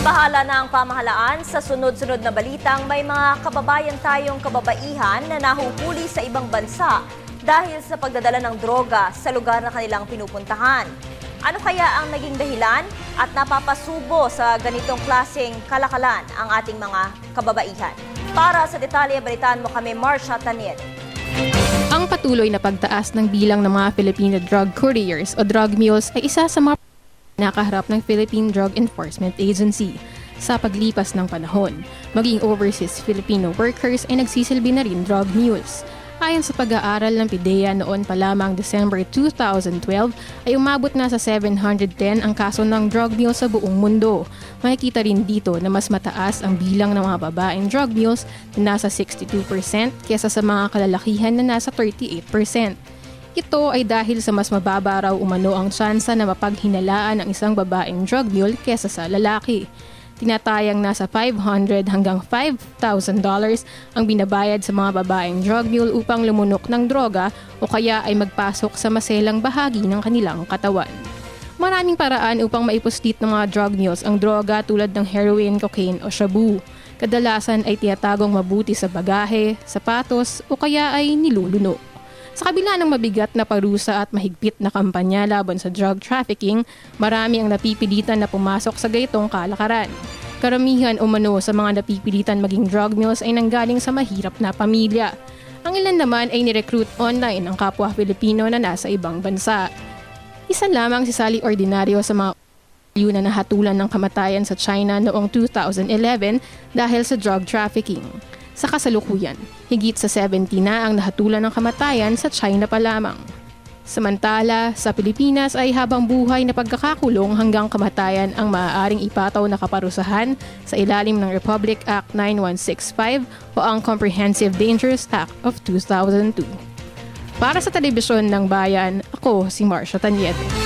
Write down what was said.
Bahala na ang pamahalaan sa sunod-sunod na balitang may mga kababayan tayong kababaihan na nahuhuli sa ibang bansa dahil sa pagdadala ng droga sa lugar na kanilang pinupuntahan. Ano kaya ang naging dahilan at napapasubo sa ganitong klaseng kalakalan ang ating mga kababaihan? Para sa detalye, balitaan mo kami, Marcia Tanied. Ang patuloy na pagtaas ng bilang ng mga Filipino drug couriers o drug mules ay isa sa mga nakaharap ng Philippine Drug Enforcement Agency. Sa paglipas ng panahon, maging overseas Filipino workers ay nagsisilbi na rin drug mules. Ayon sa pag-aaral ng PIDEA noon pa lamang December 2012 ay umabot na sa 710 ang kaso ng drug mule sa buong mundo. Makikita rin dito na mas mataas ang bilang ng mga babaeng drug mules na nasa 62% kesa sa mga kalalakihan na nasa 38%. Ito ay dahil sa mas mababa raw umano ang tsansa na mapaghinalaan ng isang babaeng drug mule kesa sa lalaki. Tinatayang nasa $500 hanggang $5,000 ang binabayad sa mga babaeng drug mule upang lumunok ng droga o kaya ay magpasok sa maselang bahagi ng kanilang katawan. Maraming paraan upang maipuslit ng mga drug mules ang droga tulad ng heroin, cocaine o shabu. Kadalasan ay tinatagong mabuti sa bagahe, sapatos o kaya ay nilulunok. Sa kabila ng mabigat na parusa at mahigpit na kampanya laban sa drug trafficking, marami ang napipilitan na pumasok sa gaytong kalakaran. Karamihan umano sa mga napipilitan maging drug mules ay nanggaling sa mahirap na pamilya. Ang ilan naman ay nirecruit online ng kapwa Pilipino na nasa ibang bansa. Isa lamang si Sally Ordinario sa mga na nahatulan ng kamatayan sa China noong 2011 dahil sa drug trafficking. Sa kasalukuyan, higit sa 70 na ang nahatulan ng kamatayan sa China pa lamang. Samantala, sa Pilipinas ay habang buhay na pagkakakulong hanggang kamatayan ang maaaring ipataw na kaparusahan sa ilalim ng Republic Act 9165 o ang Comprehensive Dangerous Act of 2002. Para sa Telebisyon ng Bayan, ako si Marcia Tanied.